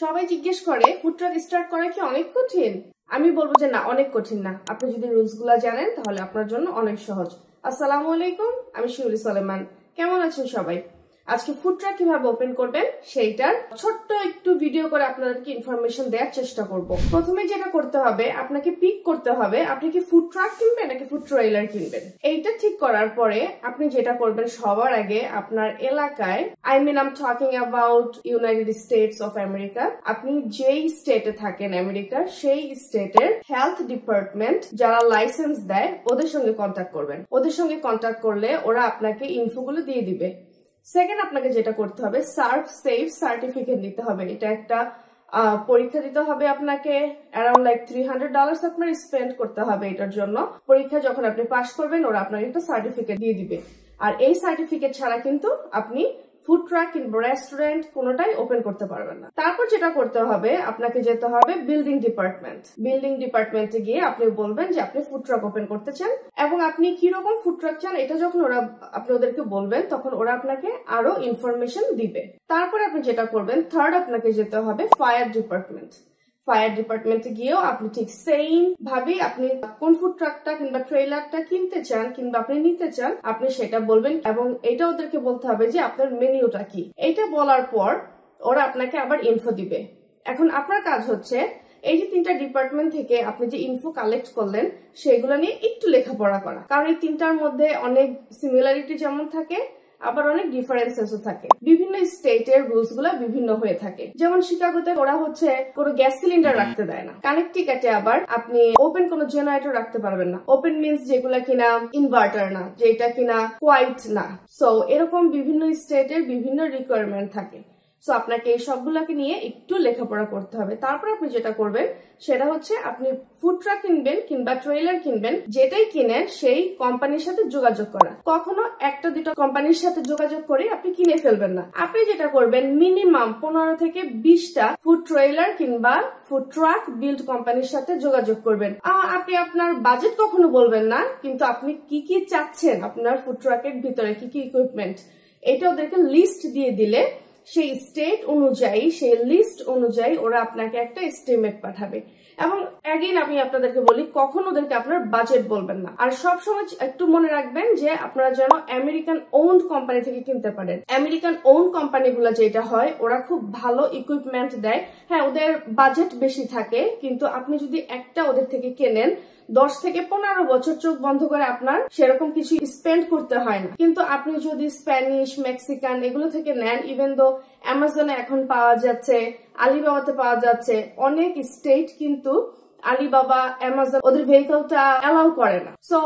সবাই জিজ্ঞেস করে ফুড ট্রাক স্টার্ট করা কি অনেক কঠিন? আমি বলবো যে না, অনেক কঠিন না। আপনি যদি রুলস গুলা জানেন তাহলে আপনার জন্য অনেক সহজ। আসসালামু আলাইকুম, আমি শিউলি সলেমান। কেমন আছেন সবাই? আজকে ফুড ট্রাক কিভাবে ওপেন করবেন সেইটার ছোট্ট একটু ভিডিও করে আপনাদেরকে ইনফরমেশন দেওয়ার চেষ্টা করব। প্রথমে যেটা করতে হবে, আপনাকে পিক করতে হবে আপনি কি ফুড ট্রাক কিনবেন নাকি ফুড ট্রেইলার কিনবেন। এইটা ঠিক করার পরে আপনি যেটা করবেন, সবার আগে আপনার এলাকায়, I am talking about United states of America, আপনি যেই স্টেটে থাকেন আমেরিকার, সেই স্টেটের হেলথ ডিপার্টমেন্ট যারা লাইসেন্স দেয় ওদের সঙ্গে কন্ট্যাক্ট করবেন। ওদের সঙ্গে কন্ট্যাক্ট করলে ওরা আপনাকে ইনফোগুলো দিয়ে দিবে। সেকেন্ড, আপনাকে যেটা করতে হবে, সার্ভ সেফ সার্টিফিকেট দিতে হবে। এটা একটা পরীক্ষা দিতে হবে আপনাকে, অ্যারাউন্ড লাইক $300 আপনার স্পেন্ড করতে হবে এটার জন্য। পরীক্ষা যখন আপনি পাস করবেন ওরা আপনাকে একটা সার্টিফিকেট দিয়ে দিবে। আর এই সার্টিফিকেট ছাড়া কিন্তু আপনি ফুড ট্রাক কিংবা রেস্টুরেন্ট কোনোটাই ওপেন করতে পারবেন না। তারপর যেটা করতে হবে, আপনাকে যেতে হবে বিল্ডিং ডিপার্টমেন্ট। বিল্ডিং ডিপার্টমেন্টে গিয়ে আপনি বলবেন যে আপনি ফুড ট্রাক ওপেন করতে চান এবং আপনি কিরকম ফুড ট্রাক চান, এটা যখন আপনি ওদেরকে বলবেন তখন ওরা আপনাকে আরো ইনফরমেশন দিবে। তারপরে আপনি যেটা করবেন, থার্ড, আপনাকে যেতে হবে ফায়ার ডিপার্টমেন্ট। ফায়ার ডিপার্টমেন্টে গিয়েও আপনি ঠিক সেম ভাবে আপনি কোন ফুড ট্রাকটা কিংবা ট্রেইলারটা কিনতে চান কিংবা আপনি নিতে চান, আপনি সেটা বলবেন এবং এটা ওদেরকে বলতে হবে যে আপনার মেনিউটা কি। এইটা বলার পর ওরা আপনাকে আবার ইনফো দিবে। এখন আপনার কাজ হচ্ছে এই যে তিনটা ডিপার্টমেন্ট থেকে আপনি যে ইনফো কালেক্ট করলেন সেগুলো নিয়ে একটু লেখাপড়া করা, কারণ এই তিনটার মধ্যে অনেক সিমিলারিটি যেমন থাকে আবার অনেক ডিফারেন্সেসও থাকে। বিভিন্ন স্টেটের রুলস গুলা বিভিন্ন হয়ে থাকে। যেমন শিকাগোতে ওরা হচ্ছে কোনো গ্যাস সিলিন্ডার রাখতে দেয় না। কানেকটিকাটে আবার আপনি ওপেন কোনো জেনারেটর রাখতে পারবেন না। ওপেন মিনস যেগুলা কিনা ইনভার্টার না, যেটা কিনা কোয়াইট না। সো এরকম বিভিন্ন স্টেটের বিভিন্ন রিকোয়ারমেন্ট থাকে। সো আপনাকে এই সবগুলাকে নিয়ে একটু লেখাপড়া করতে হবে। তারপর আপনি যেটা করবেন সেটা হচ্ছে আপনি ফুড ট্রাক কিনবেন কিংবা ট্রেইলার কিনবেন, যেটাই কিনেন সেই কোম্পানির সাথে যোগাযোগ করা। কখনো একটা দুটো কোম্পানির সাথে যোগাযোগ করে আপনি কিনে ফেলবেন না। আপনি যেটা করবেন, মিনিমাম 15 থেকে 20টা ফুড ট্রেইলার কিংবা ফুড ট্রাক বিল্ড কোম্পানির সাথে যোগাযোগ করবেন। আপনি আপনার বাজেট কখনো বলবেন না, কিন্তু আপনি কি কি চাচ্ছেন আপনার ফুড ট্রাকের ভিতরে, কি কি ইকুইপমেন্ট, এটা ওদেরকে লিস্ট দিয়ে দিলে সেই স্টেট অনুযায়ী, সেই লিস্ট অনুযায়ী ওরা আপনাকে একটা এস্টিমেট পাঠাবে। এবং অ্যাগেইন আমি আপনাদেরকে বলি, কখন ওদেরকে আপনার বাজেট বলবেন না। আর সবসময় একটু মনে রাখবেন যে আপনারা যেন আমেরিকান ওন্ড কোম্পানি থেকে কিনতে পারেন। আমেরিকান ওন্ড কোম্পানিগুলো যেটা হয়, ওরা খুব ভালো ইকুইপমেন্ট দেয়। হ্যাঁ, ওদের বাজেট বেশি থাকে, কিন্তু আপনি যদি একটা ওদের থেকে কেনেন 10 থেকে 15 বছর চোখ বন্ধ করে আপনার সেরকম কিছু স্পেন্ড করতে হয় না। কিন্তু আপনি যদি স্প্যানিশ, মেক্সিকান এগুলো থেকে নেন, ইভেন দো অ্যামাজনে এখন পাওয়া যাচ্ছে, আলিবাবাতে পাওয়া যাচ্ছে, অনেক স্টেট কিন্তু আলিবাবা, অ্যামাজন ওদের ভেহিকলটা অ্যালাউ করে না। সো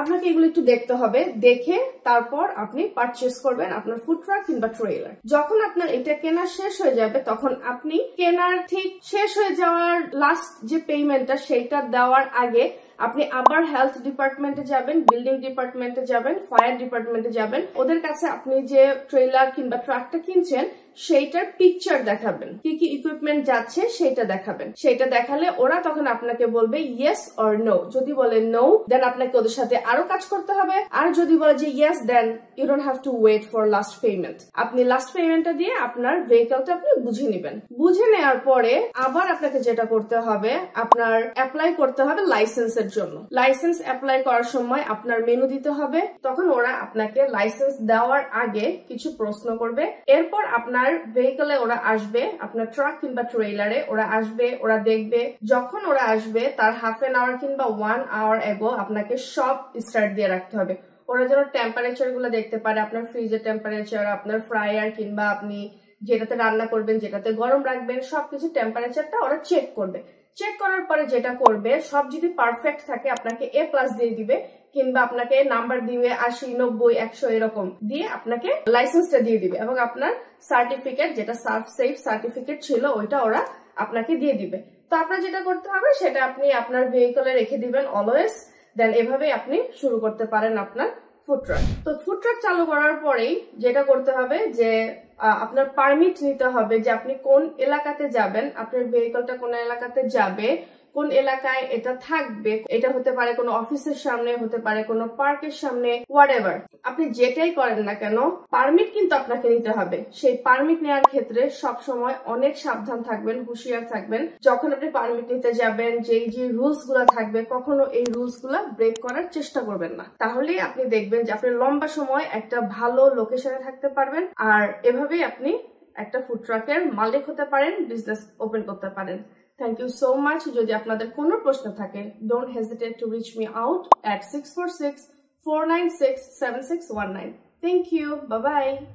আপনাকে এগুলো একটু দেখতে হবে, দেখে তারপর আপনি পারচেস করবেন আপনার ফুড ট্রাক কিংবা ট্রেইলার। যখন আপনার এটা কেনা শেষ হয়ে যাবে, তখন আপনি কেনার ঠিক শেষ হয়ে যাওয়ার লাস্ট যে পেমেন্টটা, সেইটা দেওয়ার আগে আপনি আবার হেলথ ডিপার্টমেন্টে যাবেন, বিল্ডিং ডিপার্টমেন্টে যাবেন, ফায়ার ডিপার্টমেন্টে যাবেন। ওদের কাছে আপনি যে ট্রেইলার কিংবা ট্রাকটা কিনছেন সেইটার পিকচার দেখাবেন, কি কি ইকুইপমেন্ট যাচ্ছে সেইটা দেখাবেন। সেইটা দেখালে ওরা তখন আপনাকে বলবে ইয়েস অর নো। যদি বলে নো, দেন আপনাকে ওদের সাথে আরো কাজ করতে হবে। আর যদি বলে যে yes, then you don't have to wait for last payment. আপনি লাস্ট পেমেন্টটা দিয়ে আপনার ভেহিকলটা আপনি বুঝে নেবেন। বুঝে নেওয়ার পরে আবার আপনাকে যেটা করতে হবে, আপনার অ্যাপ্লাই করতে হবে লাইসেন্সের জন্য। লাইসেন্স অ্যাপ্লাই করার সময় আপনার মেনু দিতে হবে। তখন ওরা আপনাকে লাইসেন্স দেওয়ার আগে কিছু প্রশ্ন করবে। এরপর আপনার ভেহিকলে ওরা আসবে, আপনার ট্রাক কিংবা ট্রেইলারে ওরা আসবে, ওরা দেখবে। যখন ওরা আসবে তার হাফ এন আওয়ার কিংবা 1 আওয়ার এগো আপনাকে সব স্টার্ট দিয়ে রাখতে হবে। ওরা যেন টেম্পারেচার গুলো দেখতে পারে, আপনার ফ্রিজের টেম্পারেচার, আপনার ফ্রায়ার কিংবা আপনি যেটাতে রান্না করবেন, যেটাতে গরম রাখবেন, সবকিছু টেম্পারেচারটা ওরা চেক করবে। চেক করার পরে যেটা করবে, সব যদি পারফেক্ট থাকে আপনাকে A+ দিয়ে দিবে, কিংবা আপনাকে নাম্বার দিবে 80, 90, 100 এরকম দিয়ে আপনাকে লাইসেন্সটা দিয়ে দিবে এবং আপনার সার্টিফিকেট, যেটা সার্ভ সেফ সার্টিফিকেট ছিল, ওইটা ওরা আপনাকে দিয়ে দিবে। তো আপনার যেটা করতে হবে সেটা আপনি আপনার ভেহিকলে রেখে দিবেন অলওয়েজ। দেন এভাবেই আপনি শুরু করতে পারেন আপনার ফুড ট্রাক। তো ফুড ট্রাক চালু করার পরেই যেটা করতে হবে যে আপনার পারমিট নিতে হবে যে আপনি কোন এলাকাতে যাবেন, আপনার ভেহিকলটা কোন এলাকাতে যাবে, কোন এলাকায় এটা থাকবে, এটা হতে পারে কোনো অফিসের সামনে, হতে পারে কোনো পার্কের সামনে, হোয়াটএভার। আপনি যেটাই করেন না কেন পারমিট কিন্তু আপনাকে নিতে হবে। সেই পারমিট নেওয়ার ক্ষেত্রে সব সময় অনেক সাবধান থাকবেন, হুঁশিয়ার থাকবেন। যখন আপনি পারমিট নিতে যাবেন, যে রুলস গুলা থাকবে কখনো এই রুলস গুলা ব্রেক করার চেষ্টা করবেন না। তাহলেই আপনি দেখবেন যে আপনি লম্বা সময় একটা ভালো লোকেশনে থাকতে পারবেন, আর এভাবেই আপনি একটা ফুড ট্রাকের মালিক হতে পারেন, বিজনেস ওপেন করতে পারেন। Thank you so much. যদি আপনাদের কোনো প্রশ্ন থাকে, don't hesitate to reach me out at 646-496-7619. Thank you. Bye-bye.